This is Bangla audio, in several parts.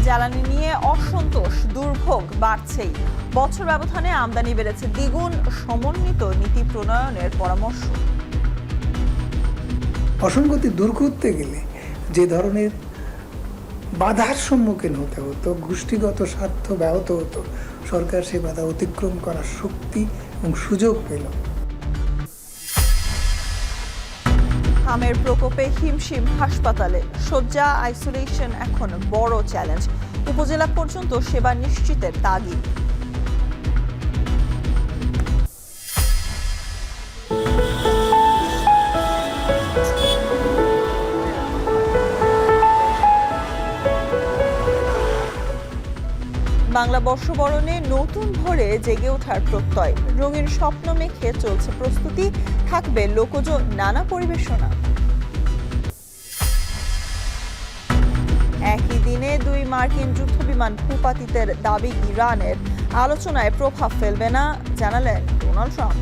জ্বালানি নিয়ে অসন্তোষ, দুর্ভোগ বাড়ছেই। বছর ব্যবধানে আমদানি বেড়েছে দ্বিগুণ, সমন্বিত নীতি প্রণয়নের পরামর্শ। অসঙ্গতি দূর করতে গেলে যে ধরনের বাধার সম্মুখীন হতে হতো, গোষ্ঠীগত স্বার্থ ব্যাহত হতো, সরকার সে বাধা অতিক্রম করার শক্তি এবং সুযোগ পেল। আমের প্রকোপে হিমশিম হাসপাতালে, শয্যা, আইসোলেশন এখন বড় চ্যালেঞ্জ। উপজেলা পর্যন্ত সেবা নিশ্চিতের তাগিদ। বাংলা বর্ষবরণে নতুন ভোরে জেগে ওঠার প্রত্যয়, রঙিন স্বপ্ন মেখে চলছে প্রস্তুতি, থাকবে লোকজ নানা পরিবেশনা। একই দিনে দুই মার্কিন যুদ্ধবিমান ভূপাতিতের দাবি ইরানের, আলোচনায় প্রভাব ফেলবে না জানালেন ডোনাল্ড ট্রাম্প।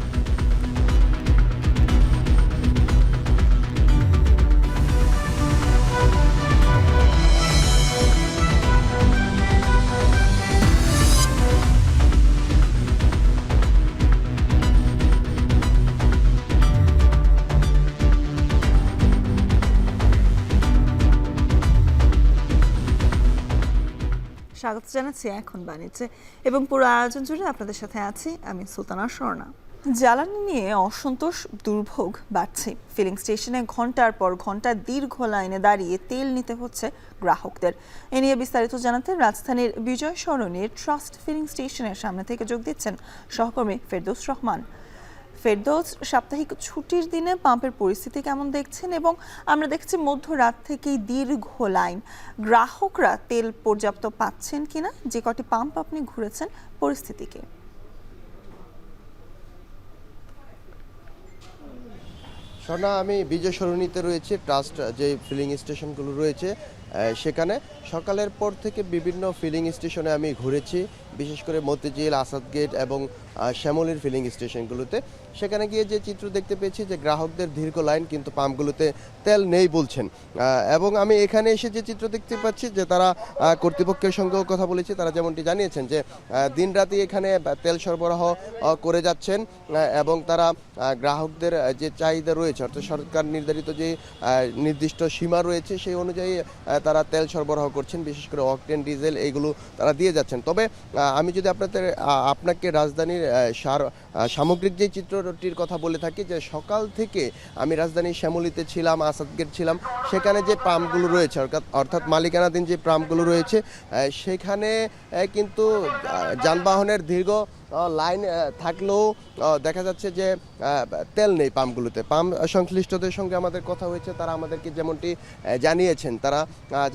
স্বাগত জানাচ্ছি এখন বাণিজ্যে এবং পুরো আয়োজন জুড়ে আপনাদের সাথে আছি আমি সুলতানা স্বর্ণা। জ্বালানি নিয়ে অসন্তোষ, দুর্ভোগ বাড়ছে। ফিলিং স্টেশনে ঘন্টার পর ঘন্টা দীর্ঘ লাইনে দাঁড়িয়ে তেল নিতে হচ্ছে গ্রাহকদের। এ নিয়ে বিস্তারিত জানাতে রাজধানীর বিজয় সরণির ট্রাস্ট ফিলিং স্টেশনের সামনে থেকে যোগ দিচ্ছেন সহকর্মী ফেরদৌস রহমান। ফেরদৌস, সাপ্তাহিক ছুটির দিনে পাম্পের পরিস্থিতি কেমন দেখছেন? এবং আমরা দেখছি মধ্যরাত থেকেই দীর্ঘ লাইন, গ্রাহকরা তেল পর্যাপ্ত পাচ্ছেন কিনা? যে কটি পাম্প আপনি ঘুরেছেন, পরিস্থিতিকে স্বর্ণা, আমি বিজয় সরণিতে রয়েছে ট্রাস্ট যে ফিলিং স্টেশনগুলো রয়েছে সেখানে সকালের পর থেকে বিভিন্ন ফিলিং স্টেশনে আমি ঘুরেছি, বিশেষ করে মতিঝিল, আসাদ গেট এবং শ্যামলীর ফিলিং স্টেশনগুলোতে। সেখানে গিয়ে যে চিত্র দেখতে পেয়েছি যে গ্রাহকদের দীর্ঘ লাইন, কিন্তু পাম্পগুলোতে তেল নেই বলছেন। এবং আমি এখানে এসে যে চিত্র দেখতে পাচ্ছি যে তারা কর্তৃপক্ষের সঙ্গেও কথা বলেছে, তারা যেমনটি জানিয়েছেন যে দিনরাতি এখানে তেল সরবরাহ করে যাচ্ছেন এবং তারা গ্রাহকদের যে চাহিদা রয়েছে, অর্থাৎ সরকার নির্ধারিত যে নির্দিষ্ট সীমা রয়েছে সেই অনুযায়ী তারা তেল সরবরাহ করছেন, বিশেষ করে অকটেন, ডিজেল এইগুলো তারা দিয়ে যাচ্ছেন। তবে আমি যদি আপনাকে রাজধানীর সামগ্রিক যে চিত্রটির কথা বলে থাকি, যে সকাল থেকে আমি রাজধানীর শ্যামলীতে ছিলাম, আসাদগেট ছিলাম, সেখানে যে পাম্পগুলো রয়েছে অর্থাৎ মালিকানাধীন যে পাম্পগুলো রয়েছে সেখানে কিন্তু যানবাহনের দীর্ঘ লাইন থাকলেও দেখা যাচ্ছে যে তেল নেই পাম্পগুলোতে। পাম্প সংশ্লিষ্টদের সঙ্গে আমাদের কথা হয়েছে, তারা আমাদেরকে যেমনটি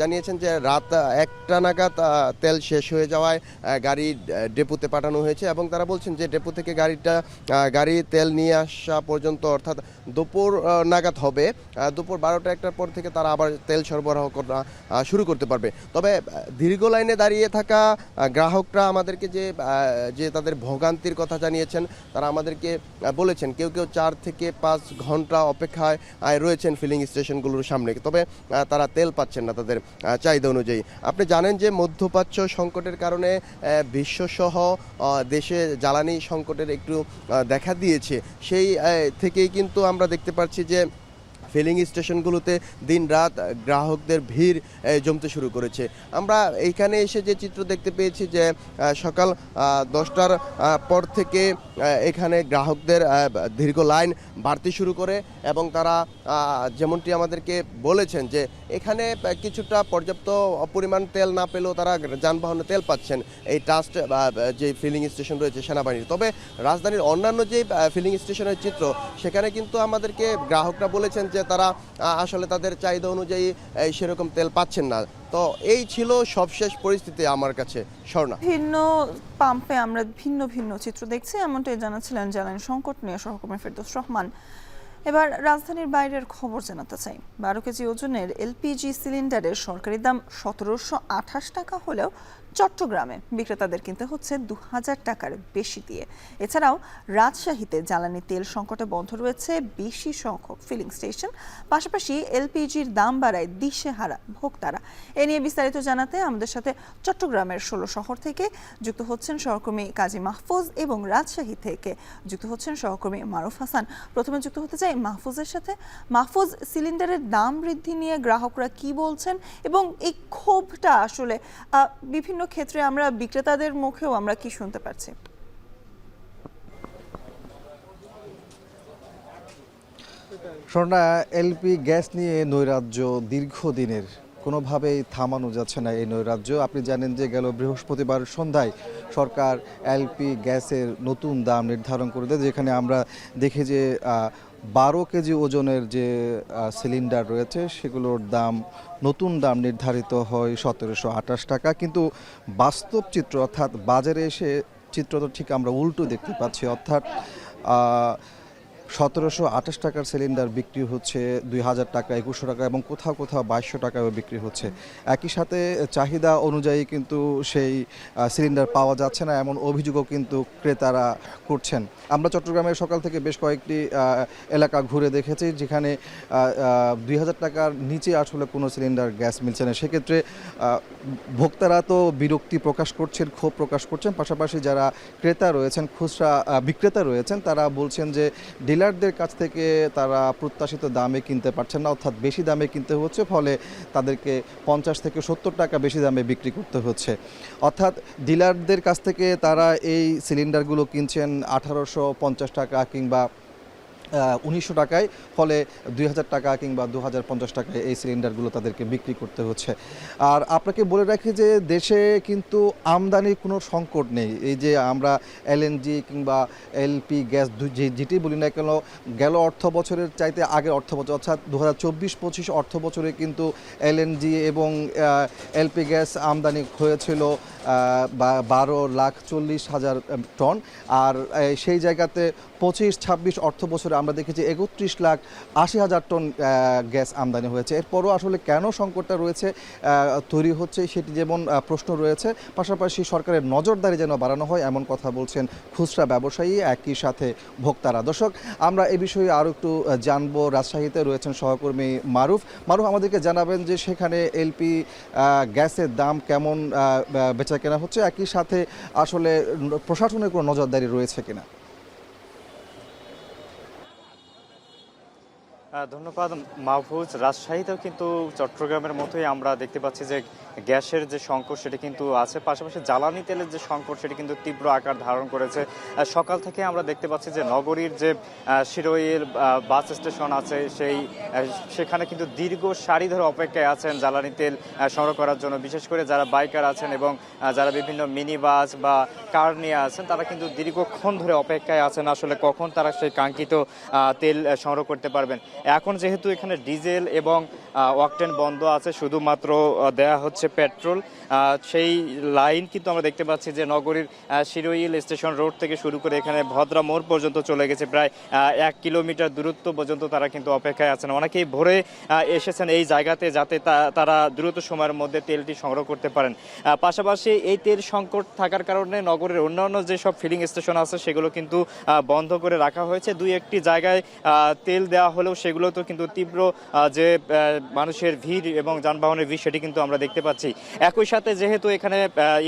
জানিয়েছেন যে রাত 1টা নাগাদ তেল শেষ হয়ে যাওয়ায় গাড়ি ডেপোতে পাঠানো হয়েছে এবং তারা বলছেন যে ডেপো থেকে গাড়ি তেল নিয়ে আসা পর্যন্ত, অর্থাৎ দুপুর নাগাদ হবে, দুপুর 12টা-1টার পর থেকে তারা আবার তেল সরবরাহ করা শুরু করতে পারবে। তবে দীর্ঘ লাইনে দাঁড়িয়ে থাকা গ্রাহকরা আমাদেরকে যে তাদের ভোগান্তির কথা জানিয়েছেন, তারা আমাদেরকে বলেছেন কেউ 4 থেকে 5 ঘন্টা অপেক্ষায় রয়েছেন ফিলিং স্টেশনগুলোর সামনে, তবে তারা তেল পাচ্ছেন না তাদের চাহিদা অনুযায়ী। আপনি জানেন যে মধ্যপ্রাচ্য সংকটের কারণে বিশ্বসহ দেশে জ্বালানি সংকটের একটু দেখা দিয়েছে, সেই থেকেই কিন্তু আমরা দেখতে পাচ্ছি যে ফিলিং স্টেশনগুলোতে দিন রাত গ্রাহকদের ভিড় জমতে শুরু করেছে। আমরা এইখানে এসে যে চিত্র দেখতে পেয়েছি যে সকাল 10টার পর থেকে এখানে গ্রাহকদের দীর্ঘ লাইন বাড়তে শুরু করে এবং তারা যেমনটি আমাদেরকে বলেছেন যে এখানে কিছুটা পর্যাপ্ত পরিমাণ তেল না পেলেও তারা যানবাহনে তেল পাচ্ছেন এই ট্রাস্ট যে ফিলিং স্টেশন রয়েছে সেনাবাহিনীর। তবে রাজধানীর অন্যান্য যে ফিলিং স্টেশনের চিত্র, সেখানে কিন্তু আমাদেরকে গ্রাহকরা বলেছেন যে তারা আসলে তাদের চাহিদা অনুযায়ী সেরকম তেল পাচ্ছেন না। তো এই ছিল সবশেষ পরিস্থিতি আমার কাছে। স্বর্ণা, ভিন্ন পাম্পে আমরা ভিন্ন ভিন্ন চিত্র দেখছি, এমনটাই জানাচ্ছিলেন জ্বালানি সংকট নিয়ে সহকর্মী ফেরদৌস রহমান। এবার রাজধানীর বাইরের খবর জানাতে চাই। 12 কেজি ওজনের এলপিজি সিলিন্ডারের সরকারি দাম 1728 টাকা হলেও চট্টগ্রামে বিক্রেতাদের কিনতে হচ্ছে ২,০০০ টাকার বেশি দিয়ে। এছাড়াও রাজশাহীতে জ্বালানি তেল সংকটে বন্ধ রয়েছে বেশি সংখ্যক ফিলিং স্টেশন। পাশাপাশি এলপিজির দাম বাড়ায় দিশেহারা ভোক্তারা। এ নিয়ে বিস্তারিত জানাতে আমাদের সাথে চট্টগ্রামের ১৬ শহর থেকে যুক্ত হচ্ছেন সহকর্মী কাজী মাহফুজ এবং রাজশাহী থেকে যুক্ত হচ্ছেন সহকর্মী মারুফ হাসান। প্রথমে যুক্ত হতে চাই মাহফুজের সাথে। মাহফুজ, সিলিন্ডারের দাম বৃদ্ধি নিয়ে গ্রাহকরা কি বলছেন এবং এই ক্ষোভটা আসলে বিভিন্ন ক্ষেত্রে আমরা বিক্রেতাদের মুখেও আমরা কি শুনতে পারছি? স্বর্ণা, এলপি গ্যাস নিয়ে নৈরাজ্য দীর্ঘদিনের, কোনোভাবেই থামানো যাচ্ছে না এই নৈরাজ্য। আপনি জানেন যে গেল বৃহস্পতিবার সন্ধ্যায় সরকার এলপি গ্যাসের নতুন দাম নির্ধারণ করে দেয়, যেখানে আমরা দেখি যে 12 কেজি ওজনের যে সিলিন্ডার রয়েছে সেগুলোর দাম নতুন দাম নির্ধারিত হয় ১৭২৮ টাকা। কিন্তু বাস্তব চিত্র অর্থাৎ বাজারে এসে চিত্রটা ঠিক আমরা উল্টো দেখতে পাচ্ছি, অর্থাৎ ১৭২৮ টাকার সিলিন্ডার বিক্রি হচ্ছে ২,০০০ টাকা, ২১০০ টাকা এবং কোথাও কোথাও ২২০০ টাকাও বিক্রি হচ্ছে। একই সাথে চাহিদা অনুযায়ী কিন্তু সেই সিলিন্ডার পাওয়া যাচ্ছে না, এমন অভিযোগও কিন্তু ক্রেতারা করছেন। আমরা চট্টগ্রামের সকাল থেকে বেশ কয়েকটি এলাকা ঘুরে দেখেছি যেখানে ২,০০০ টাকার নিচে আসলে কোনো সিলিন্ডার গ্যাস মিলছে না। সেক্ষেত্রে ভোক্তারা তো বিরক্তি প্রকাশ করছেন, ক্ষোভ প্রকাশ করছেন, পাশাপাশি যারা ক্রেতা রয়েছেন, খুচরা বিক্রেতা রয়েছেন, তারা বলছেন যে ডিলারদের কাছ থেকে তারা প্রত্যাশিত দামে কিনতে পারছেন না, অর্থাৎ বেশি দামে কিনতে হচ্ছে, ফলে তাদেরকে ৫০ থেকে ৭০ টাকা বেশি দামে বিক্রি করতে হচ্ছে। অর্থাৎ ডিলারদের কাছ থেকে তারা এই সিলিন্ডারগুলো কিনছেন ১৮৫০ টাকা কিংবা ১৯০০ টাকায়, ফলে ২,০০০ টাকা কিংবা ২,০৫০ টাকায় এই সিলিন্ডারগুলো তাদেরকে বিক্রি করতে হচ্ছে। আর আপনাকে বলে রাখি যে দেশে কিন্তু আমদানির কোনো সংকট নেই। এই যে আমরা এলএনজি কিংবা এলপি গ্যাস যেটি বলি না কেন, গেল অর্থ বছরের চাইতে আগের অর্থ বছর অর্থাৎ ২০২৪-২৫ অর্থ বছরে কিন্তু এলএনজি এবং এলপি গ্যাস আমদানি হয়েছিল ১২,৪০,০০০ টন। আর সেই জায়গাতে ২৫-২৬ অর্থ বছরে আমরা দেখেছি ৩১,৮০,০০০ টন গ্যাস আমদানি হয়েছে। এরপরও আসলে কেন সংকটটা রয়েছে তৈরি হচ্ছে সেটি যেমন প্রশ্ন রয়েছে, পাশাপাশি সরকারের নজরদারি যেন বাড়ানো হয় এমন কথা বলছেন খুচরা ব্যবসায়ী, একই সাথে ভোক্তারা। দর্শক, আমরা এই বিষয়ে আরও একটু জানবো। রাজশাহীতে রয়েছেন সহকর্মী মারুফ। আমাদেরকে জানাবেন যে সেখানে এলপি গ্যাসের দাম কেমন বেচা কেনা হচ্ছে, একই সাথে আসলে প্রশাসনের কোনো নজরদারি রয়েছে কিনা। ধন্যবাদ মাহফুজ। রাজশাহীতেও কিন্তু চট্টগ্রামের মতোই আমরা দেখতে পাচ্ছি যে গ্যাসের যে সংকট সেটা কিন্তু আছে, পাশাপাশি জ্বালানি তেলের যে সংকট সেটা কিন্তু তীব্র আকার ধারণ করেছে। সকাল থেকে আমরা দেখতে পাচ্ছি যে নগরীর যে শিরোইল বাস স্টেশন আছে সেখানে কিন্তু দীর্ঘ সারি ধরে অপেক্ষায় আছেন জ্বালানি তেল সংগ্রহ করার জন্য। বিশেষ করে যারা বাইকার আছেন এবং যারা বিভিন্ন মিনি বাস বা কার নিয়ে আছেন তারা কিন্তু দীর্ঘক্ষণ ধরে অপেক্ষায় আছেন আসলে কখন তারা সেই কাঙ্ক্ষিত তেল সংগ্রহ করতে পারবেন। এখন যেহেতু এখানে ডিজেল এবং অকটেন বন্ধ আছে, শুধুমাত্র দেয়া হচ্ছে পেট্রোল, সেই লাইন কিন্তু আমরা দেখতে পাচ্ছি যে নগরীর শিরোইল স্টেশন রোড থেকে শুরু করে এখানে ভদ্রা মোড় পর্যন্ত চলে গেছে। প্রায় ১ কিলোমিটার দূরত্ব পর্যন্ত তারা কিন্তু অপেক্ষায় আছেন। অনেকেই ভোরে এসেছেন এই জায়গাতে যাতে তারা দ্রুত সময়ের মধ্যে তেলটি সংগ্রহ করতে পারেন। পাশাপাশি এই তেল সংকট থাকার কারণে নগরের অন্যান্য যেসব ফিলিং স্টেশন আছে সেগুলো কিন্তু বন্ধ করে রাখা হয়েছে। দুই একটি জায়গায় তেল দেওয়া হলেও সেগুলোতেও কিন্তু তীব্র যে মানুষের ভিড় এবং যানবাহনের ভিড় সেটি কিন্তু আমরা দেখতে পাচ্ছি। একই সাথে যেহেতু এখানে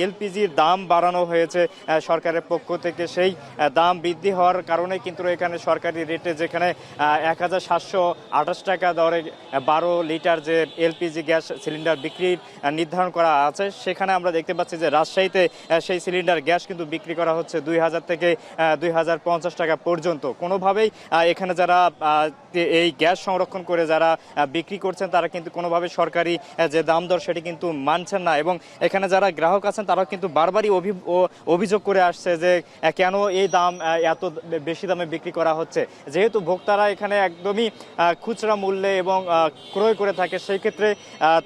এলপিজির দাম বাড়ানো হয়েছে সরকারের পক্ষ থেকে, সেই দাম বৃদ্ধি হওয়ার কারণে কিন্তু এখানে সরকারি রেটে যেখানে ১,৭২৮ টাকা দরে ১২ লিটার যে এলপিজি গ্যাস সিলিন্ডার বিক্রির নির্ধারণ করা আছে, সেখানে আমরা দেখতে পাচ্ছি যে রাজশাহীতে সেই সিলিন্ডার গ্যাস কিন্তু বিক্রি করা হচ্ছে ২,০০০ থেকে ২,০৫০ টাকা পর্যন্ত। কোনোভাবেই এখানে যারা এই গ্যাস সংরক্ষণ করে যারা বিক্রি করছেন তারা কিন্তু কোনোভাবে সরকারি যে দাম দর সেটি কিন্তু মানছেন না, এবং এখানে যারা গ্রাহক আছেন তারাও কিন্তু বারবারই অভিযোগ করে আসছে যে কেন এই দাম এত বেশি দামে বিক্রি করা হচ্ছে। যেহেতু ভোক্তারা এখানে একদমই খুচরা মূল্যে এবং ক্রয় করে থাকে, সেই ক্ষেত্রে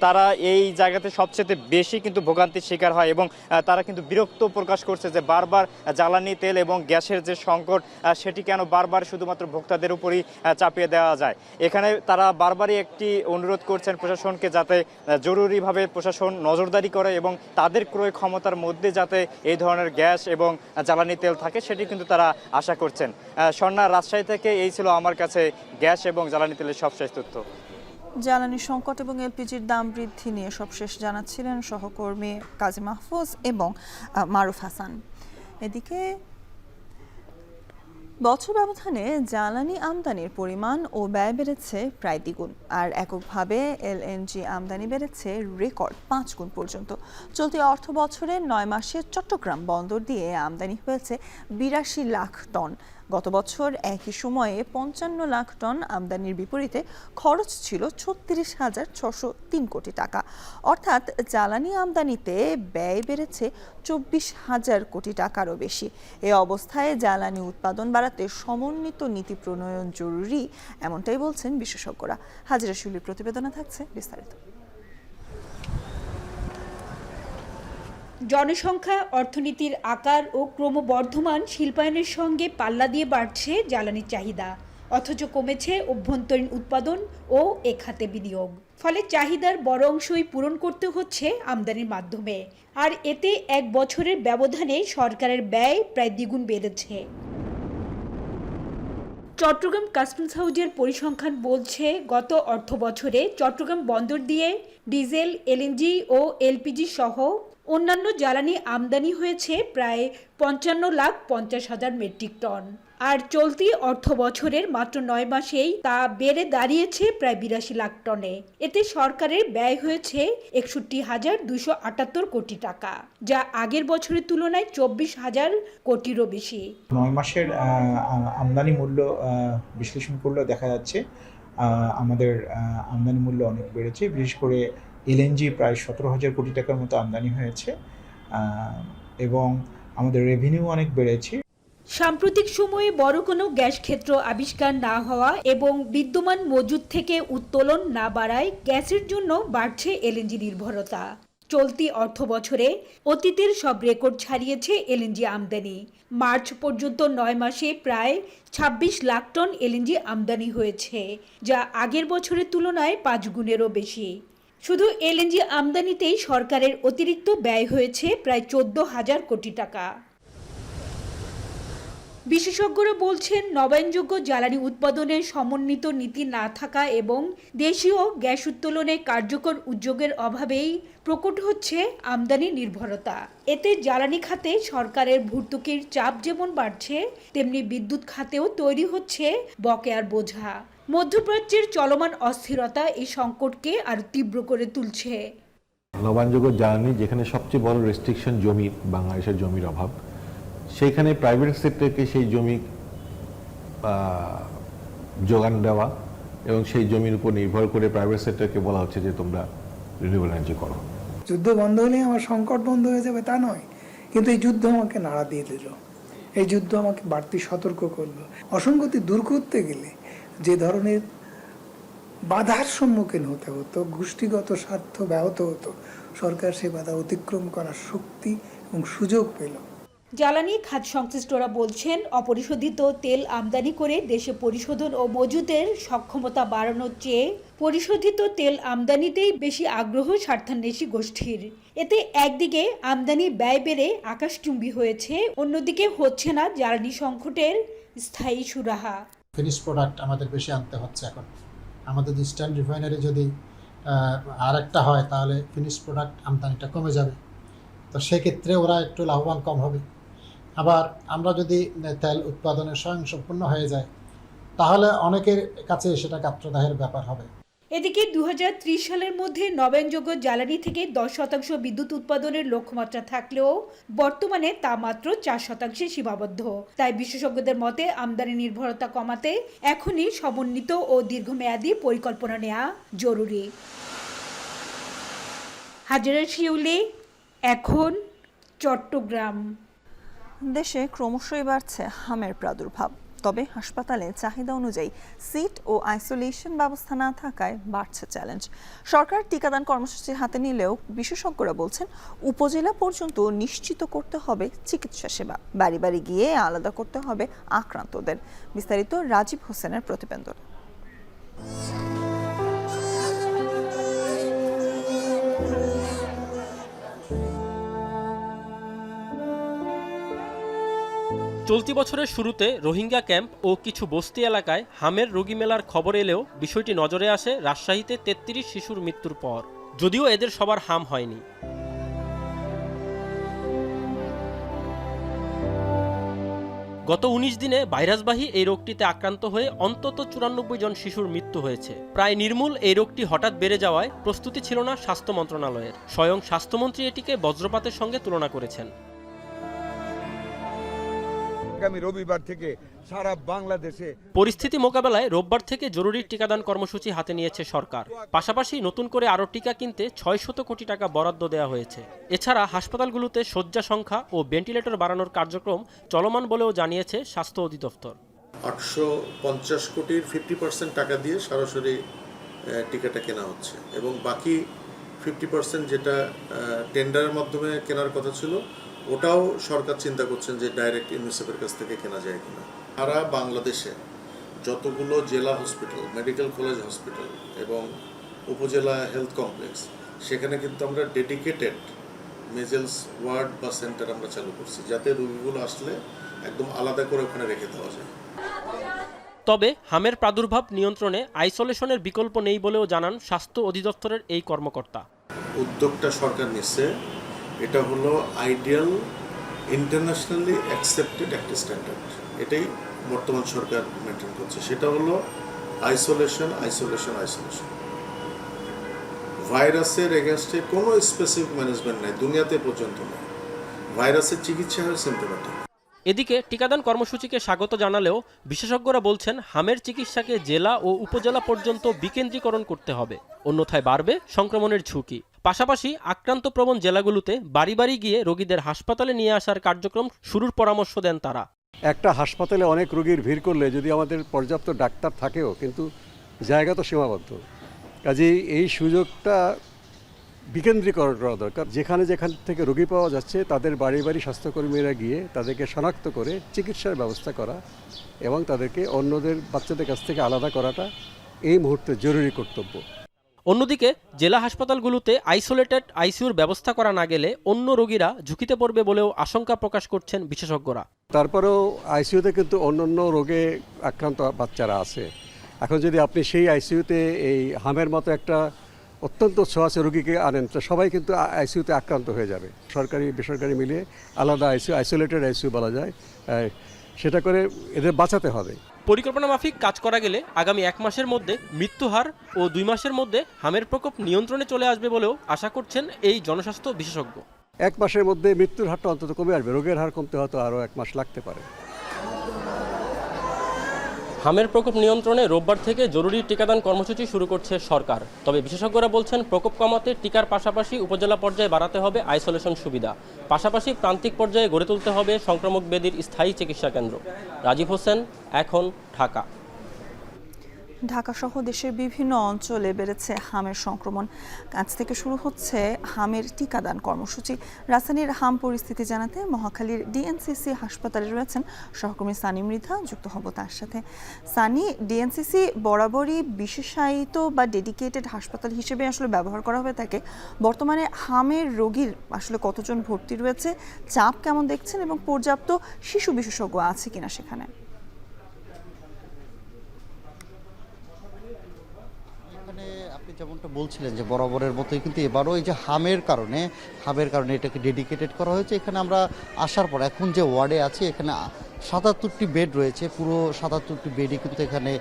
তারা এই জায়গাতে সবচেয়ে বেশি কিন্তু ভোগান্তির শিকার হয় এবং তারা কিন্তু বিরক্ত প্রকাশ করছে যে বারবার জ্বালানি তেল এবং গ্যাসের যে সংকট সেটি কেন বারবার শুধুমাত্র ভোক্তাদের উপরই চাপিয়ে দেওয়া যায়। এখানে তারা বারবারই একটি অনুরোধ করছেন প্রশাসনকে যাতে জরুরিভাবে প্রশাসন নজরদারি করে এবং তাদের ক্রয় ক্ষমতার মধ্যে যাতে এই ধরনের গ্যাস এবং জ্বালানি তেল থাকে সেটি কিন্তু তারা আশা করছেন। স্বর্ণা, রাজশাহী থেকে এই ছিল আমার কাছে গ্যাস এবং জ্বালানি তেলের সবশেষ তথ্য। জ্বালানি সংকট এবং এলপিজির দাম বৃদ্ধি নিয়ে সবশেষ জানাচ্ছিলেন সহকর্মী কাজী মাহফুজ এবং মারুফ হাসান। এদিকে বছর ব্যবধানে জ্বালানি আমদানির পরিমাণ ও ব্যয় বেড়েছে প্রায় দ্বিগুণ, আর এককভাবে এলএনজি আমদানি বেড়েছে রেকর্ড 5 গুণ পর্যন্ত। চলতি অর্থ বছরের 9 মাসে চট্টগ্রাম বন্দর দিয়ে আমদানি হয়েছে 82 লাখ টন। গত বছর একই সময়ে 55 লাখ টন আমদানির বিপরীতে খরচ ছিল 36,603 কোটি টাকা। অর্থাৎ জ্বালানি আমদানিতে ব্যয় বেড়েছে 24,000 কোটি টাকারও বেশি। এ অবস্থায় জ্বালানি উৎপাদন বাড়াতে সমন্বিত নীতি প্রণয়ন জরুরি, এমনটাই বলছেন বিশেষজ্ঞরা। হাজিরা শুলির প্রতিবেদনে থাকছে বিস্তারিত। জনসংখ্যা, অর্থনীতির আকার ও ক্রমবর্ধমান শিল্পায়নের সঙ্গে পাল্লা দিয়ে বাড়ছে জ্বালানির চাহিদা, অথচ কমেছে অভ্যন্তরীণ উৎপাদন ও এ খাতে বিনিয়োগ। ফলে চাহিদার বড় অংশই পূরণ করতে হচ্ছে আমদানির মাধ্যমে, আর এতে এক বছরের ব্যবধানে সরকারের ব্যয় প্রায় দ্বিগুণ বেড়েছে। চট্টগ্রাম কাস্টমস হাউজের পরিসংখ্যান বলছে, গত অর্থ বছরে চট্টগ্রাম বন্দর দিয়ে ডিজেল, এলএনজি ও এলপিজি সহ অন্যান্য জ্বালানি আমদানি হয়েছে প্রায় 55,50,000 মেট্রিক টন। আর চলতি অর্থ বছরের মাত্র 9 মাসেই তা বেড়ে দাঁড়িয়েছে প্রায় 82 লাখ টনে। এতে সরকারের ব্যয় হয়েছে 61,278 কোটি টাকা, যা আগের বছরের তুলনায় 24,000 কোটিরও বেশি। 9 মাসের আমদানি মূল্য বিশ্লেষণ করলে দেখা যাচ্ছে আমাদের আমদানি মূল্য অনেক বেড়েছে। বিশেষ করে এলএনজি প্রায় 17,000 কোটি টাকার মতো আমদানি হয়েছে এবং আমাদের রেভিনিউ অনেক বেড়েছে। সাম্প্রতিক সময়ে বড় কোনো গ্যাস ক্ষেত্র আবিষ্কার না হওয়া এবং বিদ্যমান মজুদ থেকে উত্তোলন না বাড়ায় গ্যাসের জন্য বাড়ছে এলএনজি নির্ভরতা। চলতি অর্থ বছরে অতীতের সব রেকর্ড ছাড়িয়েছে এলএনজি আমদানি। মার্চ পর্যন্ত 9 মাসে প্রায় 26 লাখ টন এলএনজি আমদানি হয়েছে, যা আগের বছরের তুলনায় 5 গুণেরও বেশি। শুধু এলএনজি আমদানিতেই সরকারের অতিরিক্ত ব্যয় হয়েছে প্রায় 14,000 কোটি টাকা। বিশেষজ্ঞরা বলছেন, নবায়নযোগ্য জ্বালানি উৎপাদনের সমন্বিত নীতি না থাকা এবং দেশীয় গ্যাস উত্তোলনে কার্যকর উদ্যোগের অভাবেই প্রকট হচ্ছে আমদানি নির্ভরতা। এতে জ্বালানি খাতে সরকারের ভর্তুকির চাপ যেমন বাড়ছে, তেমনি বিদ্যুৎ খাতেও তৈরি হচ্ছে বকেয়ার বোঝা। মধ্যপ্রাচ্যের চলমান অস্থিরতা এই সংকটকে আরো তীব্র করে তুলছে। নবায়নযোগ্য জ্বালানি যেখানে সবচেয়ে বড় রেস্ট্রিকশন জমির, বাংলাদেশের জমির অভাব, সেইখানে প্রাইভেট সেক্টরকে সেই জমি যোগান দেওয়া এবং সেই জমির উপর নির্ভর করে প্রাইভেট সেক্টরকে বলা হচ্ছে যে তোমরা রিনিউয়েবল এনার্জি করো। যুদ্ধ বন্ধ হলে আমার সংকট বন্ধ হয়ে যাবে তা নয়, কিন্তু এই যুদ্ধ আমাকে নাড়া দিয়ে দিল। এই যুদ্ধ আমাকে বাড়তি সতর্ক করলো। অসঙ্গতি দূর করতে গেলে যে ধরনের বাধার সম্মুখীন হতে হতো, গোষ্ঠীগত স্বার্থ ব্যাহত হতো, সরকার সে বাধা অতিক্রম করার শক্তি এবং সুযোগ পেল। জ্বালানি খাত সংশ্লিষ্টরা বলছেন, অপরিশোধিত তেল আমদানি করে দেশে পরিশোধন ও মজুদের সক্ষমতা বাড়ানোর চেয়ে পরিশোধিত তেল আমদানিতেই বেশি আগ্রহ স্বার্থান্বেষী গোষ্ঠীর। এতে একদিকে আমদানি ব্যয় বেড়ে আকাশচুম্বী হয়েছে, অন্যদিকে হচ্ছে না জ্বালানি সংকটের স্থায়ী সুরাহা। ফিনিশ প্রোডাক্ট আমাদের বেশি আনতে হচ্ছে এখন। আমাদের ইস্টার্ন রিফাইনারি যদি আর একটা হয় তাহলে ফিনিশ প্রোডাক্ট আমদানিটা কমে যাবে, তো সেক্ষেত্রে ওরা একটু লাভবান কম হবে। আবার আমরা যদি তেল উৎপাদনের স্বয়ংসম্পূর্ণ হয়ে যায় তাহলে অনেকের কাছে সেটা গাত্রদাহের ব্যাপার হবে। এদিকে 2030 সালের মধ্যে নবায়নযোগ্য জ্বালানি থেকে 10% বিদ্যুৎ উৎপাদনের লক্ষ্যমাত্রা থাকলেও বর্তমানে তা মাত্র 4% সীমাবদ্ধ। তাই বিশেষজ্ঞদের মতে আমদানি নির্ভরতা কমাতে এখনই সমন্বিত ও দীর্ঘমেয়াদী পরিকল্পনা নেওয়া জরুরি। হাজিরা শিউলি, এখন চট্টগ্রাম। দেশে ক্রমশই বাড়ছে হামের প্রাদুর্ভাব, তবে হাসপাতালে চাহিদা অনুযায়ী সিট ও আইসোলেশন ব্যবস্থা না থাকায় বাড়ছে চ্যালেঞ্জ। সরকার টিকাদান কর্মসূচি হাতে নিলেও বিশেষজ্ঞরা বলছেন উপজেলা পর্যন্ত নিশ্চিত করতে হবে চিকিৎসা সেবা, বাড়ি বাড়ি গিয়ে আলাদা করতে হবে আক্রান্তদের। বিস্তারিত রাজীব হোসেনের প্রতিবেদন। চলতি বছরের শুরুতে রোহিঙ্গা ক্যাম্প ও কিছু বস্তি এলাকায় হামের রোগী মেলার খবর এলেও বিষয়টি নজরে আসে রাজশাহীতে ৩৩ শিশুর মৃত্যুর পর, যদিও এদের সবার হাম হয়নি। গত ১৯ দিনে ভাইরাসবাহী এই রোগটিতে আক্রান্ত হয়ে অন্তত ৯৪ জন শিশুর মৃত্যু হয়েছে। প্রায় নির্মূল এই রোগটি হঠাৎ বেড়ে যাওয়ায় প্রস্তুতি ছিল না স্বাস্থ্য মন্ত্রণালয়ের। স্বয়ং স্বাস্থ্যমন্ত্রী এটিকে বজ্রপাতের সঙ্গে তুলনা করেছেন। আগামী রবিবার থেকে সারা বাংলাদেশে পরিস্থিতি মোকাবেলায় রোববার থেকে জরুরি টিকাদান কর্মসূচি হাতে নিয়েছে সরকার। পাশাপাশি নতুন করে আরও টিকা কিনতে ৬০০ কোটি টাকা বরাদ্দ দেওয়া হয়েছে। এছাড়া হাসপাতালগুলোতে শয্যা সংখ্যা ও ভেন্টিলেটর বাড়ানোর কার্যক্রম চলমান বলেও জানিয়েছে স্বাস্থ্য অধিদপ্তর। ৮৫০ কোটির 50% টাকা দিয়ে সরাসরি টিকাটা কেনা হচ্ছে এবং বাকি 50% যেটা টেন্ডারের মাধ্যমে কেনার কথা ছিল ওটাও সরকার চিন্তা করছেন যে ডাইরেক্ট ইউনিসেফের কাছ থেকে কেনা যায় কিনা। সারা বাংলাদেশে যতগুলো জেলা হসপিটাল, মেডিকেল কলেজ হসপিটাল এবং উপজেলা হেলথ কমপ্লেক্স, সেখানে কিন্তু আমরা ডেডিকেটেড মেজেলস ওয়ার্ড বা সেন্টার আমরা চালু করছি, যাতে রোগীগুলো আসলে একদম আলাদা করে ওখানে রেখে দেওয়া যায়। তবে হামের প্রাদুর্ভাব নিয়ন্ত্রণে আইসোলেশনের বিকল্প নেই বলেও জানান স্বাস্থ্য অধিদপ্তরের এই কর্মকর্তা। উদ্যোগটা সরকার নিচ্ছে, এটা হলো আইডিয়াল ইন্টারন্যাশনালি অ্যাকসেপ্টেড একটা স্ট্যান্ডার্ড। এটাই বর্তমান সরকার মেনটেন করছে। সেটা হলো আইসোলেশন, আইসোলেশন, আইসোলেশন। ভাইরাসের এগেনস্টে কোনো স্পেসিফিক ম্যানেজমেন্ট নেই, দুনিয়াতে পর্যন্ত নেই। ভাইরাসের চিকিৎসা হয় সিম্পটোমেটিক। এদিকে টিকাদান কর্মসূচিকে স্বাগত জানালেও বিশেষজ্ঞরা বলছেন হামের চিকিৎসাকে জেলা ও উপজেলা পর্যন্ত বিকেন্দ্রীকরণ করতে হবে, অন্যথায় বাড়বে সংক্রমণের ঝুঁকি। পাশাপাশি আক্রান্ত প্রবণ জেলাগুলোতে বাড়ি বাড়ি গিয়ে রোগীদের হাসপাতালে নিয়ে আসার কার্যক্রম শুরুর পরামর্শ দেন তারা। একটা হাসপাতালে অনেক রোগীর ভিড় করলে যদি আমাদের পর্যাপ্ত ডাক্তার থাকেও কিন্তু জায়গা তো সীমাবদ্ধ, কাজেই এই সুযোগটা বিকেন্দ্রীকরণ করা দরকার। যেখান থেকে রোগী পাওয়া যাচ্ছে তাদের বাড়ি বাড়ি স্বাস্থ্যকর্মীরা গিয়ে তাদেরকে শনাক্ত করে চিকিৎসার ব্যবস্থা করা এবং তাদেরকে অন্যদের বাচ্চাদের কাছ থেকে আলাদা করাটা এই মুহূর্তে জরুরি কর্তব্য। অন্যদিকে জেলা হাসপাতালগুলোতে আইসোলেটেড আইসিইউর ব্যবস্থা করা না গেলে অন্য রোগীরা ঝুঁকিতে পড়বে বলেও আশঙ্কা প্রকাশ করছেন বিশেষজ্ঞরা। তারপরেও আইসিইউতে কিন্তু অন্যান্য রোগে আক্রান্ত বাচ্চারা আছে। এখন যদি আপনি সেই আইসিইউতে এই হামের মতো একটা অত্যন্ত ছোঁয়াচে রোগীকে আনেন তো সবাই কিন্তু আইসিইউতে আক্রান্ত হয়ে যাবে। সরকারি বেসরকারি মিলিয়ে আলাদা আইসিইউ, আইসোলেটেড আইসিইউ বলা যায়, সেটা করে এদের বাঁচাতে হবে। পরিকল্পনা মাফিক কাজ করা গেলে আগামী 1 মাসের মধ্যে মৃত্যুহার ও 2 মাসের মধ্যে হামের প্রকোপ নিয়ন্ত্রণে চলে আসবে বলেও আশা করছেন এই জনস্বাস্থ্য বিশেষজ্ঞ। 1 মাসের মধ্যে মৃত্যুর হারটা অন্তত কমে আসবে, রোগের হার কমতে হয়তো আরও 1 মাস লাগতে পারে। হামের প্রকোপ নিয়ন্ত্রণে রোববার থেকে জরুরি টিকাদান কর্মসূচি শুরু করছে সরকার। তবে বিশেষজ্ঞরা বলছেন প্রকোপ কমাতে টিকার পাশাপাশি উপজেলা পর্যায়ে বাড়াতে হবে আইসোলেশন সুবিধা, পাশাপাশি প্রান্তিক পর্যায়ে গড়ে তুলতে হবে সংক্রামক ব্যাধির স্থায়ী চিকিৎসা কেন্দ্র। রাজীব হোসেন, এখন, ঢাকা। ঢাকাসহ দেশের বিভিন্ন অঞ্চলে বেড়েছে হামের সংক্রমণ। আজ থেকে শুরু হচ্ছে হামের টিকাদান কর্মসূচি। রাজধানীর হাম পরিস্থিতি জানাতে মহাখালীর ডিএনসিসি হাসপাতালে রয়েছেন সহকর্মী সানি মৃধা, যুক্ত হব তার সাথে। সানি, ডিএনসিসি বরাবরই বিশেষায়িত বা ডেডিকেটেড হাসপাতাল হিসেবে আসলে ব্যবহার করা হবে তাকে। বর্তমানে হামের রোগীর আসলে কতজন ভর্তি রয়েছে, চাপ কেমন দেখছেন এবং পর্যাপ্ত শিশু বিশেষজ্ঞ আছে কিনা সেখানে? আপনি যেমনটা বলছিলেন যে বরাবরের মতোই কিন্তু এবারও এই যে হামের কারণে এটাকে ডেডিকেটেড করা হয়েছে। এখানে আমরা আসার পর এখন যে ওয়ার্ডে আছে এখানে ৭৭টি বেড রয়েছে। পুরো ৭৭টি বেডই কিন্তু এখানে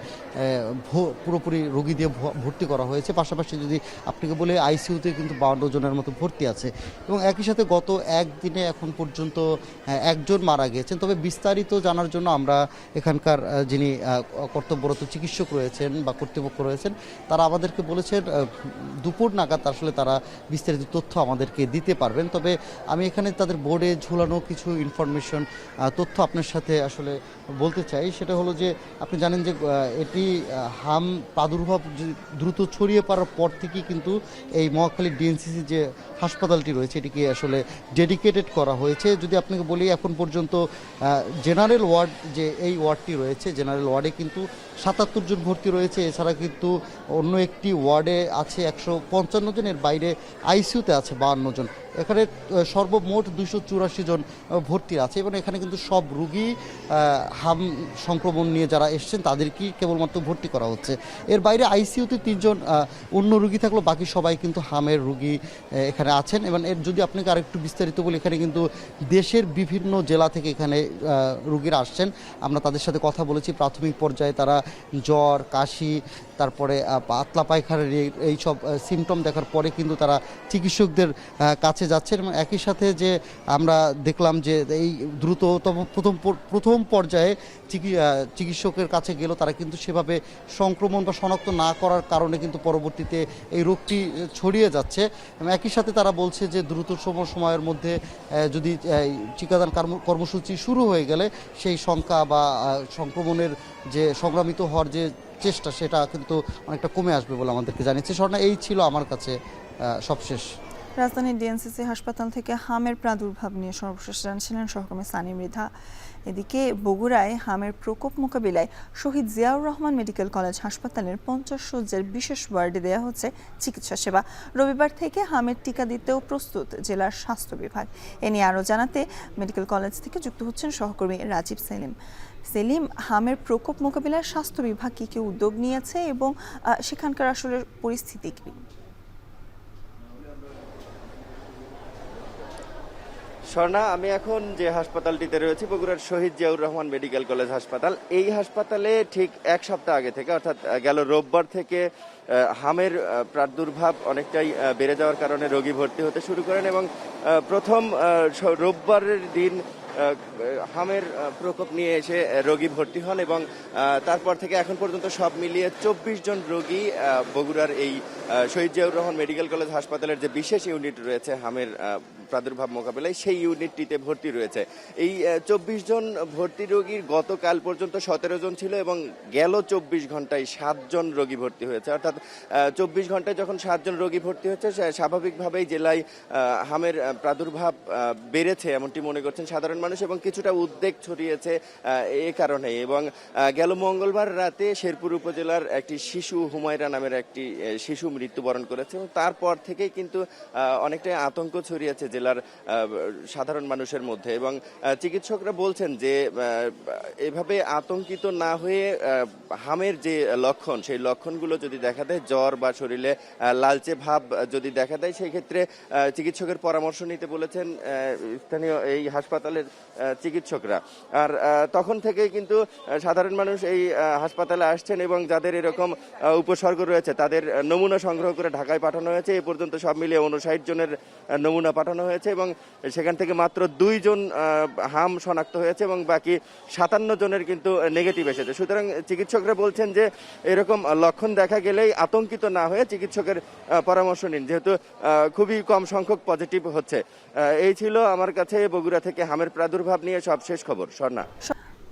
পুরোপুরি রোগী দিয়ে ভর্তি করা হয়েছে। পাশাপাশি যদি আপনাকে বলে আইসিইউতে কিন্তু ৫২ জনের মতো ভর্তি আছে এবং একই সাথে গত একদিনে এখন পর্যন্ত 1 জন মারা গিয়েছেন। তবে বিস্তারিত জানার জন্য আমরা এখানকার যিনি কর্তব্যরত চিকিৎসক রয়েছেন বা কর্তৃপক্ষ রয়েছেন তারা আমাদেরকে বলেছেন দুপুর নাগাদ আসলে তারা বিস্তারিত তথ্য আমাদেরকে দিতে পারবেন। তবে আমি এখানে তাদের বোর্ডে ঝুলানো কিছু ইনফরমেশন তথ্য আপনার সাথে সাথে আসলে বলতে চাই সেটা হলো যে আপনি জানেন যে এটি হাম প্রাদুর্ভাব দ্রুত ছড়িয়ে পড়ার পর থেকেই কিন্তু এই মহাখালী ডিএনসিসি যে হাসপাতালটি রয়েছে এটিকে আসলে ডেডিকেটেড করা হয়েছে। যদি আপনাকে বলি এখন পর্যন্ত জেনারেল ওয়ার্ড যে এই ওয়ার্ডটি রয়েছে জেনারেল ওয়ার্ডে কিন্তু ৭৭ জন ভর্তি রয়েছে। এছাড়া কিন্তু অন্য একটি ওয়ার্ডে আছে ১৫৫ জন, এর বাইরে আইসিইউতে আছে ৫২ জন। এখানে সর্বমোট ২৮৪ জন ভর্তি আছে এবং এখানে কিন্তু সব রুগী হাম সংক্রমণ নিয়ে যারা এসছেন তাদেরকেই কেবলমাত্র ভর্তি করা হচ্ছে। এর বাইরে আইসিইউতে ৩ জন অন্য রুগী থাকলেও বাকি সবাই কিন্তু হামের রুগী এখানে আছেন। এবং এর যদি আপনাকে আরেকটু বিস্তারিত বলি, এখানে কিন্তু দেশের বিভিন্ন জেলা থেকে এখানে রুগীরা আসছেন। আমরা তাদের সাথে কথা বলেছি। প্রাথমিক পর্যায়ে তারা জ্বর, কাশি, তারপরে পাতলা পায়খানার এই সব সিমটম দেখার পরে কিন্তু তারা চিকিৎসকদের কাছে যাচ্ছেন। এবং একই সাথে যে আমরা দেখলাম যে এই দ্রুততম প্রথম পর্যায়ে চিকিৎসকের কাছে গেল, তারা কিন্তু সেভাবে সংক্রমণ বা শনাক্ত না করার কারণে কিন্তু পরবর্তীতে এই রোগটি ছড়িয়ে যাচ্ছে। এবং একই সাথে তারা বলছে যে দ্রুততম সময়ের মধ্যে যদি টিকাদান কর্মসূচি শুরু হয়ে গেলে সেই সংখ্যা বা সংক্রমণের যে সংক্রামিত হওয়ার যে চেষ্টা সেটা কিন্তু অনেকটা কমে আসবে বলে আমাদেরকে জানিয়েছে। স্বর্ণা, এই ছিল আমার কাছে সবশেষ। রাজধানীর ডিএনসিসি হাসপাতাল থেকে হামের প্রাদুর্ভাব নিয়ে সর্বশেষ জানিয়েছিলেন সহকর্মী সানি মৃধা। এদিকে বগুড়ায় হামের প্রকোপ মোকাবিলায় শহীদ জিয়াউর রহমান মেডিকেল কলেজ হাসপাতালের ৫০ শয্যার বিশেষ ওয়ার্ডে দেওয়া হচ্ছে চিকিৎসা সেবা। রবিবার থেকে হামের টিকা দিতেও প্রস্তুত জেলার স্বাস্থ্য বিভাগ। এ নিয়ে আরও জানাতে মেডিকেল কলেজ থেকে যুক্ত হচ্ছেন সহকর্মী রাজীব সেলিম। হামের প্রকোপ মোকাবিলায় স্বাস্থ্য বিভাগ কি উদ্যোগ নিয়েছে এবং সেখানকার আসলে পরিস্থিতি কি? স্বর্ণা, আমি এখন যে হাসপাতালটিতে রয়েছি বগুড়ার শহীদ জিয়াউর রহমান মেডিকেল কলেজ হাসপাতাল। এই হাসপাতালে ঠিক এক সপ্তাহ আগে থেকে অর্থাৎ গেল রোববার থেকে হামের প্রাদুর্ভাব অনেকটাই বেড়ে যাওয়ার কারণে রোগী ভর্তি হতে শুরু করেন এবং প্রথম রোববারের দিন হামের প্রকোপ নিয়ে এসে রোগী ভর্তি হন এবং তারপর থেকে এখন পর্যন্ত সব মিলিয়ে ২৪ জন রোগী বগুড়ার এই শহীদ জিয়াউর রহমান মেডিকেল কলেজ হাসপাতালের যে বিশেষ ইউনিট রয়েছে হামের প্রাদুর্ভাব মোকাবিলায় সেই ইউনিটটিতে ভর্তি রয়েছে। এই ২৪ জন ভর্তি রোগীর গতকাল পর্যন্ত ১৭ জন ছিল এবং গেল ২৪ ঘন্টায় ৭ জন রোগী ভর্তি হয়েছে। অর্থাৎ ২৪ ঘন্টায় যখন ৭ জন রোগী ভর্তি হচ্ছে স্বাভাবিকভাবেই জেলায় হামের প্রাদুর্ভাব বেড়েছে এমনটি মনে করছেন সাধারণ মানুষ এবং কিছুটা উদ্বেগ ছড়িয়েছে এ কারণে। এবং গেল মঙ্গলবার রাতে শেরপুর উপজেলার একটি শিশু হুমায়রা নামের একটি শিশু মৃত্যুবরণ করেছে এবং তারপর থেকেই কিন্তু অনেকটাই আতঙ্ক ছড়িয়েছে জেলার সাধারণ মানুষের মধ্যে। এবং চিকিৎসকরা বলছেন যে এভাবে আতঙ্কিত না হয়ে হামের যে লক্ষণ সেই লক্ষণগুলো যদি দেখা দেয়, জ্বর বা শরীরে লালচে ভাব যদি দেখা দেয়, সেই ক্ষেত্রে চিকিৎসকের পরামর্শ নিতে বলেছেন স্থানীয় এই হাসপাতালের চিকিৎসকরা। আর তখন থেকেই কিন্তু সাধারণ মানুষ এই হাসপাতালে আসছেন এবং যাদের এরকম উপসর্গ রয়েছে তাদের নমুনা সংগ্রহ করে ঢাকায় পাঠানো হয়েছে। এ পর্যন্ত সব মিলিয়ে ৫৯ জনের নমুনা পাঠানো হয়েছে এবং সেখান থেকে মাত্র ২ জন হাম শনাক্ত হয়েছে এবং বাকি ৫৭ জনের কিন্তু নেগেটিভ এসেছে। সুতরাং চিকিৎসকরা বলছেন যে এরকম লক্ষণ দেখা গেলেই আতঙ্কিত না হয়ে চিকিৎসকের পরামর্শ নিন, যেহেতু খুবই কম সংখ্যক পজিটিভ হচ্ছে। এই ছিল আমার কাছে বগুড়া থেকে হামের প্রাদুর্ভাব নিয়ে সবশেষ খবর। স্বর্ণা,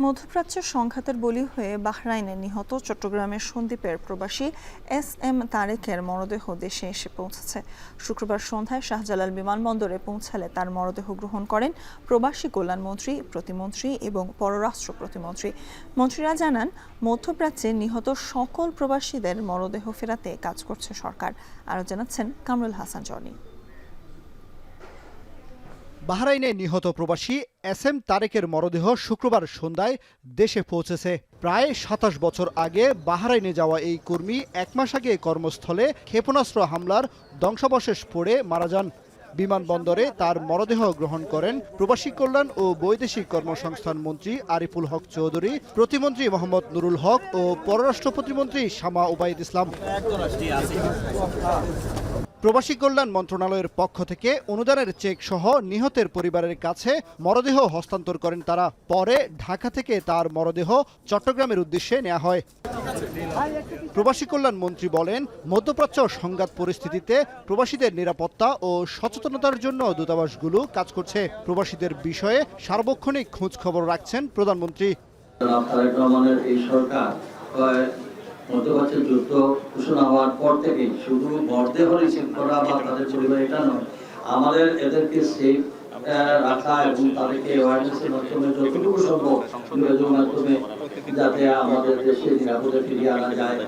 মধ্যপ্রাচ্যের সংঘাতের বলি হয়ে বাহরাইনে নিহত চট্টগ্রামের সন্দ্বীপের প্রবাসী SM তারেকের মরদেহ দেশে এসে পৌঁছেছে। শুক্রবার সন্ধ্যায় শাহজালাল বিমানবন্দরে পৌঁছালে তার মরদেহ গ্রহণ করেন প্রবাসী কল্যাণমন্ত্রী, প্রতিমন্ত্রী এবং পররাষ্ট্র প্রতিমন্ত্রী। মন্ত্রীরা জানান, মধ্যপ্রাচ্যে নিহত সকল প্রবাসীদের মরদেহ ফেরাতে কাজ করছে সরকার। আরও জানাচ্ছেন কামরুল হাসান জনি। বাহরাইনে নিহত প্রবাসী SM তারেকের মরদেহ শুক্রবার সন্ধ্যায় দেশে পৌঁছেছে। প্রায় ২৭ বছর আগে বাহরাইনে যাওয়া এই কর্মী ১ মাস আগে কর্মস্থলে ক্ষেপণাস্ত্র হামলার ধ্বংসাবশেষ পড়ে মারা যান। বিমানবন্দরে তার মরদেহ গ্রহণ করেন প্রবাসী কল্যাণ ও বৈদেশিক কর্মসংস্থান মন্ত্রী আরিফুল হক চৌধুরী, প্রতিমন্ত্রী মোহাম্মদ নুরুল হক ও পররাষ্ট্র প্রতিমন্ত্রী শামা ওবায়দ ইসলাম। প্রবাসী কল্যাণ মন্ত্রণালয়ের পক্ষ থেকে অনুদানের চেক সহ নিহতের পরিবারের কাছে মরদেহ হস্তান্তর করেন তারা। পরে ঢাকা থেকে তার মরদেহ চট্টগ্রামের উদ্দেশ্যে নেওয়া হয়। প্রবাসী কল্যাণ মন্ত্রী বলেন, মধ্যপ্রাচ্য সংঘাত পরিস্থিতিতে প্রবাসীদের নিরাপত্তা ও সচেতনতার জন্য দূতাবাসগুলো কাজ করছে। প্রবাসীদের বিষয়ে সার্বক্ষণিক খোঁজ খবর রাখছেন প্রধানমন্ত্রী। তারেক রহমানের এই সরকার মধ্যপ্রাচ্যের যুদ্ধ ঘোষণা হওয়ার পর থেকেই শুধু মরদেহ রিসিভ করা বা তাদের পরিবার এটা নয়, আমাদের এদেরকে সেফ রাখা এবং তাদেরকে অ্যাওয়ারনেসের মাধ্যমে যতটুকু সম্ভব যোগাযোগের মাধ্যমে যাতে আমাদের দেশে নিরাপদে ফিরিয়ে আনা যায়।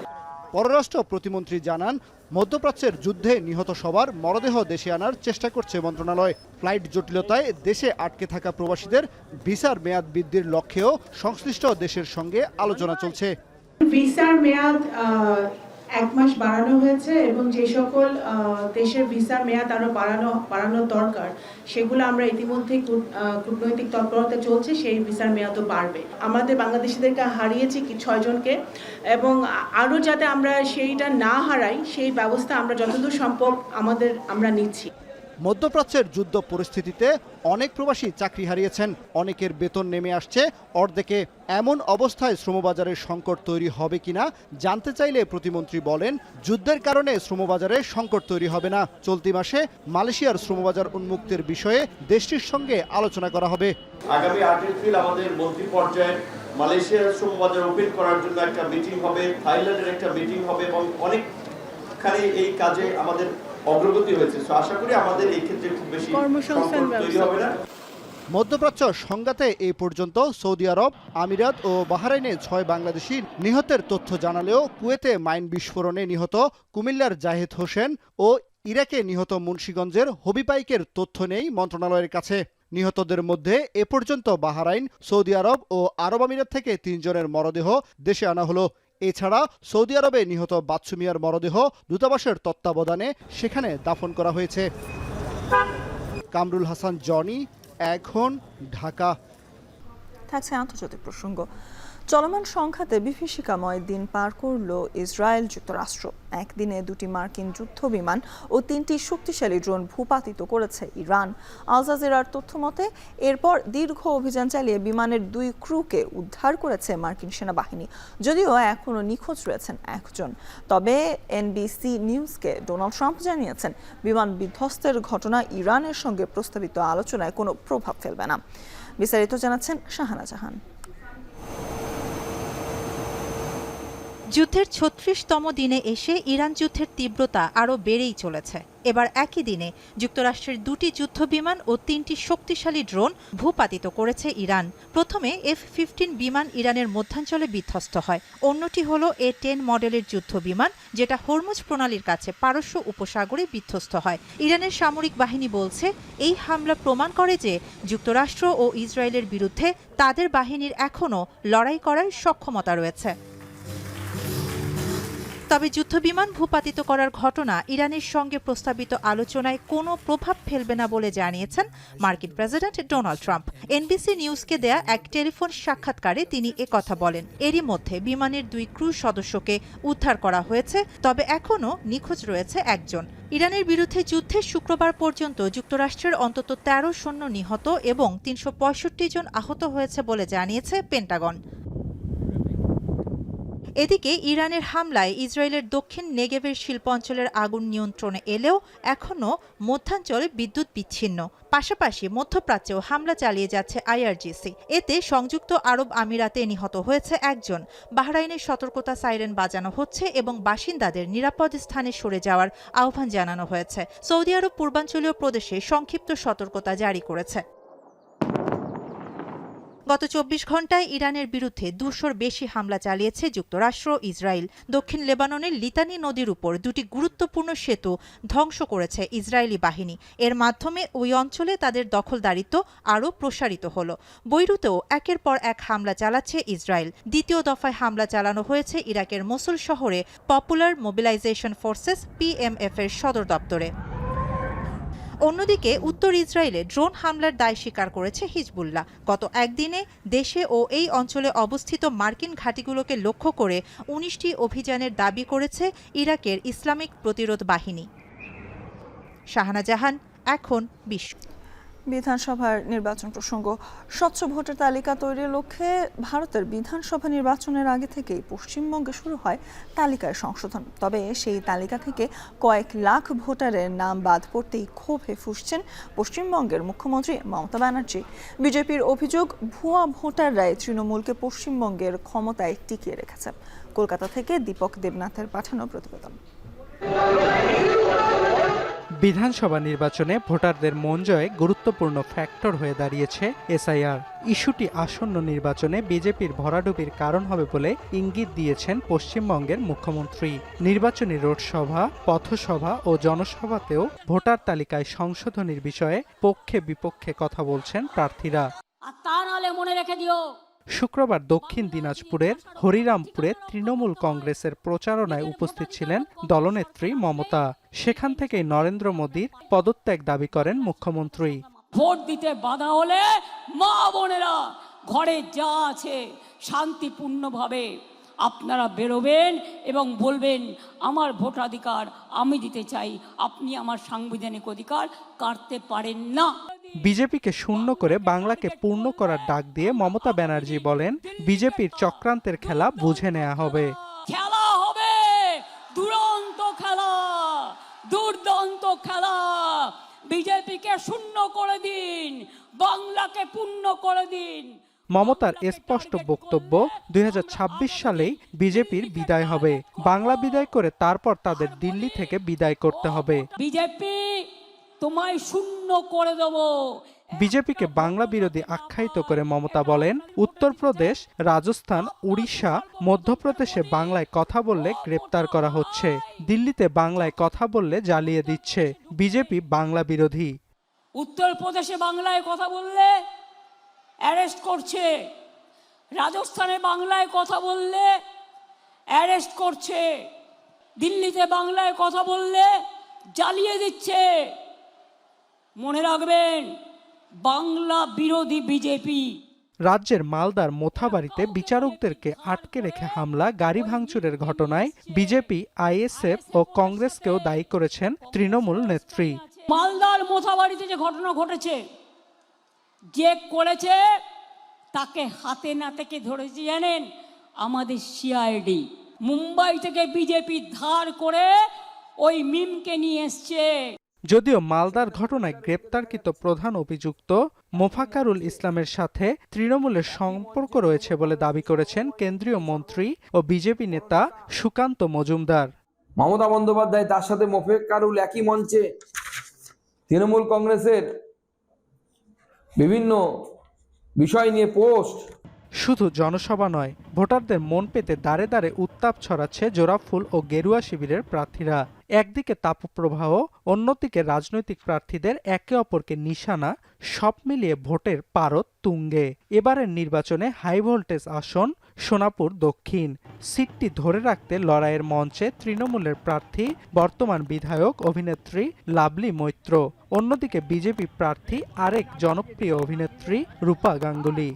পররাষ্ট্র প্রতিমন্ত্রী জানান, মধ্যপ্রাচ্যের যুদ্ধে নিহত সবার মরদেহ দেশে আনার চেষ্টা করছে মন্ত্রণালয়। ফ্লাইট জটিলতায় দেশে আটকে থাকা প্রবাসীদের ভিসার মেয়াদ বৃদ্ধির লক্ষ্যেও সংশ্লিষ্ট দেশের সঙ্গে আলোচনা চলছে। ভিসার মেয়াদ 1 মাস বাড়ানো হয়েছে এবং যে সকল দেশের ভিসার মেয়াদ আরো বাড়ানো দরকার সেগুলো আমরা ইতিমধ্যে কূটনৈতিক তৎপরতা চলছে, সেই ভিসার মেয়াদও বাড়বে। আমাদের বাংলাদেশিদেরকে হারিয়েছি 6 জনকে এবং আরও যাতে আমরা সেইটা না হারাই সেই ব্যবস্থা আমরা যতদূর সম্ভব আমরা নিচ্ছি। মধ্যপ্রাচ্যের যুদ্ধ পরিস্থিতিতে অনেক প্রবাসী চাকরি হারিয়েছেন, অনেকের বেতন নেমে আসছে অর্ধেকে। এমন অবস্থায় শ্রমবাজারের সংকট তৈরি হবে কিনা জানতে চাইলে প্রতিমন্ত্রী বলেন, যুদ্ধের কারণে শ্রমবাজারে সংকট তৈরি হবে না। চলতি মাসে মালয়েশিয়ার শ্রমবাজার উন্মুক্তের বিষয়ে দেশটির সঙ্গে আলোচনা করা হবে। আগামী 8 এপ্রিল আমাদের মন্ত্রী পর্যায়ে মালয়েশিয়ার শ্রমবাজার ওপেন করার জন্য একটা মিটিং হবে, থাইল্যান্ডের একটা মিটিং হবে এবং অনেকখানি এই কাজে আমাদের অগ্রগতি হয়েছে। আশা করি আমাদের এই ক্ষেত্রে খুব বেশি সংকট তৈরি হবে না। মধ্যপ্রাচ্য সংঘাতে এই পর্যন্ত সৌদি আরব, আমিরাত ও বাহরাইনে 6 বাংলাদেশি নিহতের তথ্য জানালেও কুয়েতে মাইন বিস্ফোরণে নিহত কুমিল্লার জাহিদ হোসেন ও ইরাকে নিহত মুন্সিগঞ্জের হবিপাইকের তথ্য নেই মন্ত্রণালয়ের কাছে। নিহতদের মধ্যে এ পর্যন্ত বাহরাইন, সৌদি আরব ও আরব আমিরাত থেকে 3 জনের মরদেহ দেশে আনা হলো। এছাড়া সৌদি আরবে নিহত বাচ্চু মিয়ার মরদেহ দূতাবাসের তত্ত্বাবধানে সেখানে দাফন করা হয়েছে। কামরুল হাসান, জনি, এখন, ঢাকা। থাকছে আন্তর্জাতিক প্রসঙ্গ। চলমান সংঘাতে বিভীষিকাময় দিন পার করল ইসরায়েল যুক্তরাষ্ট্র। একদিনে 2টি মার্কিন যুদ্ধ বিমান ও 3টি শক্তিশালী ড্রোন ভূপাতিত করেছে ইরান। আল জাজিরার তথ্য মতে এরপর দীর্ঘ অভিযান চালিয়ে বিমানের 2 ক্রুকে উদ্ধার করেছে মার্কিন সেনাবাহিনী, যদিও এখনও নিখোঁজ রয়েছেন 1 জন। তবে এনবিসি নিউজকে ডোনাল্ড ট্রাম্প জানিয়েছেন, বিমান বিধ্বস্তের ঘটনা ইরানের সঙ্গে প্রস্তাবিত আলোচনায় কোনো প্রভাব ফেলবে না। বিস্তারিত জানাচ্ছেন শাহানা জাহান। যুদ্ধের 36তম দিনে এসে ইরান যুদ্ধের তীব্রতা আরও বেড়েই চলেছে। এবার একই দিনে যুক্তরাষ্ট্রের 2টি যুদ্ধ বিমান ও 3টি শক্তিশালী ড্রোন ভূপাতিত করেছে ইরান। প্রথমে F-15 বিমান ইরানের মধ্যাঞ্চলে বিধ্বস্ত হয়, অন্যটি হলো A-10 মডেলের যুদ্ধ বিমান, যেটা হরমুজ প্রণালীর কাছে পারস্য উপসাগরে বিধ্বস্ত হয়। ইরানের সামরিক বাহিনী বলছে, এই হামলা প্রমাণ করে যে যুক্তরাষ্ট্র ও ইসরায়েলের বিরুদ্ধে তাদের বাহিনীর এখনও লড়াই করার সক্ষমতা রয়েছে। তবে যুদ্ধবিমান ভূপাতিত করার ঘটনা ইরানের সঙ্গে প্রস্তাবিত আলোচনায় কোনো প্রভাব ফেলবে না বলে জানিয়েছেন মার্কিন প্রেসিডেন্ট ডোনাল্ড ট্রাম্প। এনবিসি নিউজকে দেয়া এক টেলিফোন সাক্ষাৎকারে তিনি একথা বলেন। এরই মধ্যে বিমানের 2 ক্রু সদস্যকে উদ্ধার করা হয়েছে, তবে এখনও নিখোঁজ রয়েছে 1 জন। ইরানের বিরুদ্ধে যুদ্ধে শুক্রবার পর্যন্ত যুক্তরাষ্ট্রের অন্তত 13 সৈন্য নিহত এবং 365 জন আহত হয়েছে বলে জানিয়েছে পেন্টাগন। এদিকে ইরানের হামলায় ইসরায়েলের দক্ষিণ নেগেভের শিল্পাঞ্চলের আগুন নিয়ন্ত্রণে এলেও এখনও মধ্যাঞ্চলে বিদ্যুৎ বিচ্ছিন্ন। পাশাপাশি মধ্যপ্রাচ্যেও হামলা চালিয়ে যাচ্ছে IRGC। এতে সংযুক্ত আরব আমিরাতে নিহত হয়েছে 1 জন। বাহরাইনের সতর্কতা সাইরেন বাজানো হচ্ছে এবং বাসিন্দাদের নিরাপদ স্থানে সরে যাওয়ার আহ্বান জানানো হয়েছে। সৌদি আরব পূর্বাঞ্চলীয় প্রদেশে সংক্ষিপ্ত সতর্কতা জারি করেছে। গত 24 ঘন্টায় ইরানের বিরুদ্ধে 200-র বেশি হামলা চালিয়েছে যুক্তরাষ্ট্র ইসরায়েল। দক্ষিণ লেবাননের লিতানি নদীর উপর 2টি গুরুত্বপূর্ণ সেতু ধ্বংস করেছে ইসরায়েলি বাহিনী। এর মাধ্যমে ওই অঞ্চলে তাদের দখলদারিত্ব আরও প্রসারিত হল। বৈরুতেও একের পর এক হামলা চালাচ্ছে ইসরায়েল। দ্বিতীয় দফায় হামলা চালানো হয়েছে ইরাকের মোসুল শহরে পপুলার মোবিলাইজেশন ফোর্সেস PMF এর সদর দপ্তরে। অন্যদিকে উত্তর ইসরায়েলে ড্রোন হামলার দায় স্বীকার করেছে হিজবুল্লাহ। গত একদিনে দেশে ও এই অঞ্চলে অবস্থিত মার্কিন ঘাঁটিগুলোকে লক্ষ্য করে 19টি অভিযানের দাবি করেছে ইরাকের ইসলামিক প্রতিরোধ বাহিনী। শাহানা জাহান, এখন বিশ্ব। বিধানসভার নির্বাচন প্রসঙ্গ। স্বচ্ছ ভোটার তালিকা তৈরির লক্ষ্যে ভারতের বিধানসভা নির্বাচনের আগে থেকেই পশ্চিমবঙ্গে শুরু হয় তালিকায় সংশোধন। তবে সেই তালিকা থেকে কয়েক লাখ ভোটারের নাম বাদ পড়তেই ক্ষোভে ফুঁসছেন পশ্চিমবঙ্গের মুখ্যমন্ত্রী মমতা ব্যানার্জি। বিজেপির অভিযোগ, ভুয়া ভোটাররাই তৃণমূলকে পশ্চিমবঙ্গের ক্ষমতায় টিকিয়ে রেখেছে। কলকাতা থেকে দীপক দেবনাথের পাঠানো প্রতিবেদন। বিধানসভা নির্বাচনে ভোটারদের মন জয়ে গুরুত্বপূর্ণ ফ্যাক্টর হয়ে দাঁড়িয়েছে এসআইআর। ইস্যুটি আসন্ন নির্বাচনে বিজেপির ভরাডুবির কারণ হবে বলে ইঙ্গিত দিয়েছেন পশ্চিমবঙ্গের মুখ্যমন্ত্রী। নির্বাচনী রোড সভা, পথসভা ও জনসভাতেও ভোটার তালিকায় সংশোধনীর বিষয়ে পক্ষে বিপক্ষে কথা বলছেন প্রার্থীরা। মনে রেখে দিও, শুক্রবার দক্ষিণ দিনাজপুরের হরিরামপুরে তৃণমূল কংগ্রেসের প্রচারণায় উপস্থিত ছিলেন দলনেত্রী মমতা। সেখান থেকেই নরেন্দ্র মোদীর পদত্যাগ দাবি করেন মুখ্যমন্ত্রী। ভোট দিতে বাধা হলে মা বোনেরা ঘরে যা আছে শান্তিপূর্ণভাবে আপনারা বেরোবেন এবং বলবেন আমার ভোটাধিকার আমি দিতে চাই, আপনি আমার সাংবিধানিক অধিকার কাটতে পারেন না। বিজেপিকে শূন্য করে বাংলাকে পূর্ণ করার ডাক দিয়ে মমতা ব্যানার্জি বলেন, বিজেপির চক্রান্তের খেলা বুঝে নেওয়া হবে। খেলা হবে দুরন্ত খেলা, দুর্দান্ত খেলা। বিজেপিকে শূন্য করে দিন, বাংলাকে পূর্ণ করে দিন। মমতার স্পষ্ট বক্তব্য, 2026 সালেই বিজেপির বিদায় হবে। বাংলা বিদায় করে তারপর তাদের দিল্লি থেকে বিদায় করতে হবে। বিজেপি তোমায় শূন্য করে দেব। বিজেপিকে বাংলা বিরোধী আখ্যায়িত করে মমতা বলেন, উত্তরপ্রদেশ, রাজস্থান, উড়িষ্যা, মধ্যপ্রদেশে বাংলায় কথা বললে গ্রেপ্তার করা হচ্ছে, দিল্লিতে বাংলায় কথা বললে জ্বালিয়ে দিচ্ছে। বিজেপি বাংলা বিরোধী। উত্তরপ্রদেশে বাংলায় কথা বললে অ্যারেস্ট করছে, রাজস্থানে বাংলায় কথা বললে অ্যারেস্ট করছে, দিল্লিতে বাংলায় কথা বললে জ্বালিয়ে দিচ্ছে। মনে রাখবেন, বাংলা বিরোধী বিজেপি। রাজ্যের মালদার মোথাবাড়িতে বিচারকদেরকে আটকে রেখে হামলা, গাড়ি ভাঙচুরের ঘটনায় বিজেপি, আইএসএফ ও কংগ্রেসকেও দায়ী করেছেন তৃণমূল নেত্রী। মালদার মোথাবাড়িতে যে ঘটনা ঘটেছে, যে করেছে তাকে হাতে নাতে ধরেছে জানেন? আমাদের সিআইডি। মুম্বাই থেকে বিজেপি ধার করে ওই মিমকে নিয়ে এসছে। যদিও মালদার ঘটনায় গ্রেপ্তারকৃত প্রধান অভিযুক্ত মোফাক্কারুল ইসলামের সাথে তৃণমূলের সম্পর্ক রয়েছে বলে দাবি করেছেন কেন্দ্রীয় মন্ত্রী ও বিজেপি নেতা সুকান্ত মজুমদার। মমতা বন্দ্যোপাধ্যায় তার সাথে মোফাক্কারুল একই মঞ্চে তৃণমূল কংগ্রেসের বিভিন্ন বিষয় নিয়ে পোস্ট। শুধু জনসভা নয়, ভোটারদের মন পেতে দাঁড়ে দাঁড়ে উত্তাপ ছড়াচ্ছে জোড়াফুল ও গেরুয়া শিবিরের প্রার্থীরা। একদিকে তাপপ্রবাহ, অন্যদিকে রাজনৈতিক প্রার্থীদের একে অপরকে নিশানা, সব মিলিয়ে ভোটের পারদ তুঙ্গে। এবারের নির্বাচনে হাই ভোল্টেজ আসন সোনাপুর দক্ষিণ। সিটটি ধরে রাখতে লড়াইয়ের মঞ্চে তৃণমূলের প্রার্থী বর্তমান বিধায়ক অভিনেত্রী লাভলি মৈত্র। অন্যদিকে বিজেপি প্রার্থী আরেক জনপ্রিয় অভিনেত্রী রূপা গাঙ্গুলি।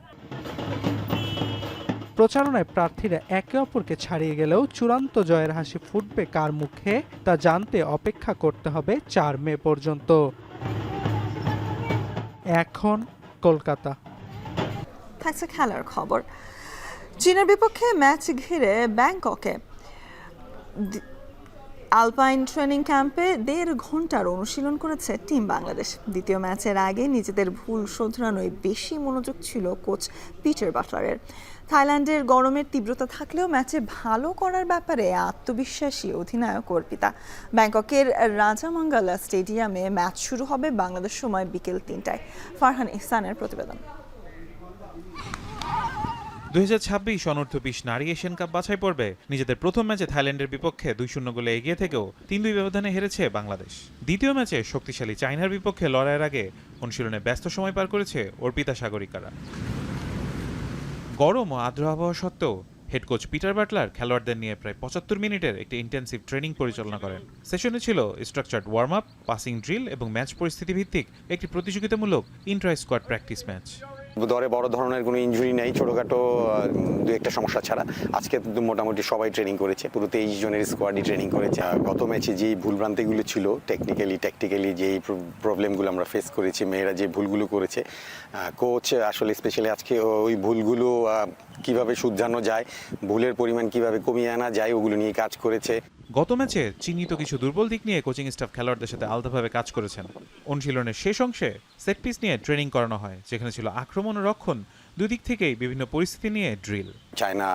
প্রচারণায় প্রার্থীরা একে অপরকে ছাড়িয়ে গেলেও চূড়ান্ত জয়ের হাসি ফুটবে কার মুখে তা জানতে অপেক্ষা করতে হবে 4 মে পর্যন্ত। এখন কলকাতা। থাকছে খেলার খবর। চীনের বিপক্ষে ম্যাচ ঘিরে ব্যাংককে আলপাইন ট্রেনিং ক্যাম্পে 1.5 ঘন্টার অনুশীলন করেছে টিম বাংলাদেশ। দ্বিতীয় ম্যাচের আগে নিজেদের ভুল শোধরানোয় বেশি মনোযোগ ছিল কোচ পিটার বাটলারের। থাইল্যান্ডের গরমের তীব্রতা থাকলেও ম্যাচে ভালো করার ব্যাপারে আত্মবিশ্বাসী অধিনায়ক অর্পিতা। ব্যাংককের রাজামাঙ্গালা স্টেডিয়ামে ম্যাচ শুরু হবে বাংলাদেশ সময় বিকেল 3টায়। ফারহান ইহসানের প্রতিবেদন। 2026 অনূর্ধ্ব 20 নারী এশিয়ান কাপ বাছাই পর্বে নিজেদের প্রথম ম্যাচে থাইল্যান্ডের বিপক্ষে 2-0 গোলে এগিয়ে থেকেও 3-2 ব্যবধানে হেরেছে বাংলাদেশ। দ্বিতীয় ম্যাচে শক্তিশালী চায়নার বিপক্ষে লড়াইয়ের আগে অনুশীলনে ব্যস্ত সময় পার করেছে অর্পিতা সাগরিকারা। গরম ও আর্দ্র আবহাওয়া সত্ত্বেও হেড কোচ পিটার বাটলার খেলোয়াড়দের নিয়ে প্রায় 75 মিনিটের একটি ইন্টেন্সিভ ট্রেনিং পরিচালনা করেন। সেশনে ছিল structured warm up, passing drill এবং ম্যাচ পরিস্থিতি ভিত্তিক একটি প্রতিযোগিতামূলক ইন্ট্রা স্কোয়াড প্র্যাকটিস ম্যাচ। দরে বড় ধরনের কোনো ইনজুরি নেই, ছোটখাটো দু একটা সমস্যা ছাড়া আজকে তো মোটামুটি সবাই ট্রেনিং করেছে, পুরো 23 জনের স্কোয়াডই ট্রেনিং করেছে। গত ম্যাচে যেই ভুলভ্রান্তিগুলো ছিল, ট্যাকটিক্যালি যেই প্রবলেমগুলো আমরা ফেস করেছি, মেয়েরা যে ভুলগুলো করেছে, কোচ আসলে স্পেশালি আজকে ওই ভুলগুলো কিভাবে শুধরানো যায়, ভুলের পরিমাণ কিভাবে কমিয়ে আনা যায়, ওগুলো নিয়ে কাজ করেছে। গত ম্যাচে চিহ্নিত কিছু দুর্বল দিক নিয়ে কোচিং স্টাফ খেলোয়াড়দের সাথে আলাদাভাবে কাজ করেছেন। অনুশীলনের শেষ অংশে সেট পিস নিয়ে ট্রেনিং করানো হয়, যেখানে ছিল আক্রমণ ও রক্ষণ দুই দিক থেকেই বিভিন্ন পরিস্থিতি নিয়ে ড্রিল। চায়না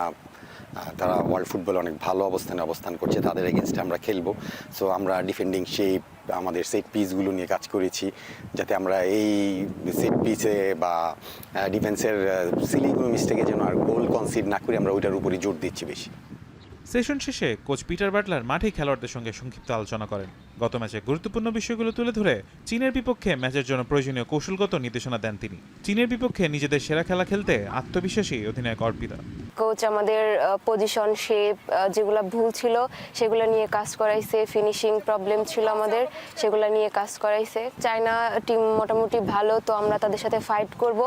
তারা ওয়ার্ল্ড ফুটবল অনেক ভালো অবস্থান করছে, তাদের এগেনস্টে আমরা খেলবো। সো আমরা ডিফেন্ডিং শেপ, আমাদের সেট পিসগুলো নিয়ে কাজ করেছি, যাতে আমরা এই সেট পিসে বা ডিফেন্সের সিলি কোনো মিস্টেকে যেন আর গোল কনসিড না করি, আমরা ওইটার উপরই জোর দিচ্ছি বেশি। সেশন শেষে কোচ পিটার বাটলার মাঠেই খেলোয়াড়দের সঙ্গে সংক্ষিপ্ত আলোচনা করেন। গত ম্যাচে গুরুত্বপূর্ণ বিষয়গুলো তুলে ধরে চীনের বিপক্ষে ম্যাচের জন্য প্রয়োজনীয় কৌশলগত নির্দেশনা দেন তিনি। চীনের বিপক্ষে নিজেদের সেরা খেলা খেলতে আত্মবিশ্বাসী অধিনায়ক অর্পিতা। কোচ আমাদের পজিশন শেপ যেগুলো ভুল ছিল সেগুলো নিয়ে কাজ করাইছে, ফিনিশিং প্রবলেম ছিল আমাদের, সেগুলো নিয়ে কাজ করাইছে। চায়না টিম মোটামুটি ভালো, তো আমরা তাদের সাথে ফাইট করব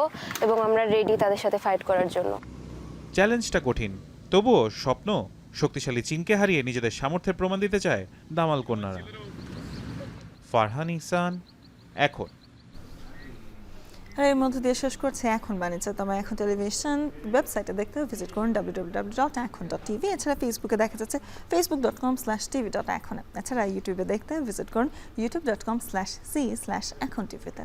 এবং আমরা রেডি তাদের সাথে ফাইট করার জন্য। চ্যালেঞ্জটা কঠিন, তবুও স্বপ্ন শক্তিশালী চীনকে হারিয়ে নিজেদের সামর্থ্যের প্রমাণ দিতে চায় দামাল কন্যারা। ফারহান ইহসান, এখন। এর মধ্যে দিয়ে শেষ করছে এখন বাণিজ্য। তবে এখন টেলিভিশন ওয়েবসাইটে দেখতে ভিজিট করুন www.ekhon.tv। এছাড়া ফেসবুকে দেখা যাচ্ছে facebook.com/tv.ekhon। এছাড়া ইউটিউবে দেখতে ভিজিট করুন youtube.com/c/ekhon tv-তে।